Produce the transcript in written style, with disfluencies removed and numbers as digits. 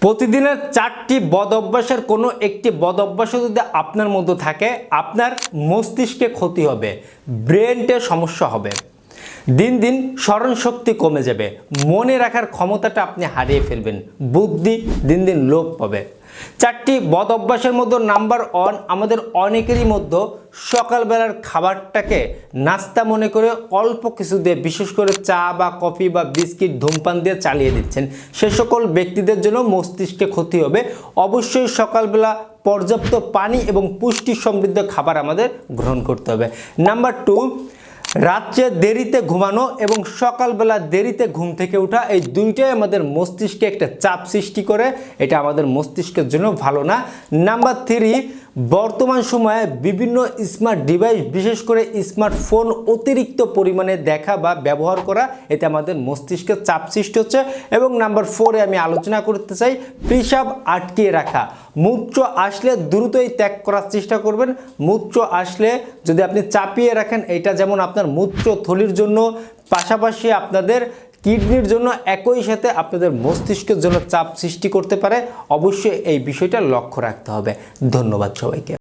প্রতিদিনের 4টি বদ অভ্যাসের কোনো একটি বদ অভ্যাসও যদি আপনার মধ্যে থাকে, আপনার মস্তিষ্কে ক্ষতি হবে, ব্রেনটে সমস্যা হবে, দিন দিন স্মরণ শক্তি কমে যাবে, মনে রাখার ক্ষমতাটা আপনি হারিয়ে ফেলবেন, বুদ্ধি দিন দিন লোপ পাবে। 4টি বদ অভ্যাসের মধ্যে নাম্বার 1, আমাদের অনেকেরই মধ্যে সকালবেলার খাবারটাকে নাস্তা মনে করে অল্প কিছু দিয়ে, বিশেষ করে চা বা কফি বা বিস্কিট ধূমপান দিয়ে চালিয়ে দিচ্ছেন। সে সকল ব্যক্তিদের জন্য মস্তিষ্কে ক্ষতি হবে। অবশ্যই সকালবেলা পর্যাপ্ত পানি এবং পুষ্টি সমৃদ্ধ খাবার আমাদের গ্রহণ করতে হবে। নাম্বার 2, রাত্রে দেরিতে ঘুমানো এবং সকালবেলা দেরিতে ঘুম থেকে ওঠা, এই দুইটাই আমাদের মস্তিষ্কে একটা চাপ সৃষ্টি করে, এটা আমাদের মস্তিষ্কের জন্য ভালো না। নাম্বার 3, বর্তমান সময়ে বিভিন্ন স্মার্ট ডিভাইস, বিশেষ করে স্মার্টফোন অতিরিক্ত পরিমাণে দেখা বা ব্যবহার করা, এতে আমাদের মস্তিষ্কে চাপ সৃষ্টি হচ্ছে। এবং নাম্বার 4-এ আমি আলোচনা করতে চাই পেশাব আটকিয়ে রাখা। মূত্র আসলে দ্রুতই ত্যাগ করার চেষ্টা করবেন। মূত্র আসলে যদি আপনি চাপিয়ে রাখেন, এটা যেমন আপনার মূত্রথলির জন্য, পাশাপাশি আপনাদের কিডনির জন্য, একই সাথে আপনাদের মস্তিষ্কের জন্য চাপ সৃষ্টি করতে পারে। অবশ্যই এই বিষয়টা লক্ষ্য রাখতে হবে। ধন্যবাদ সবাইকে।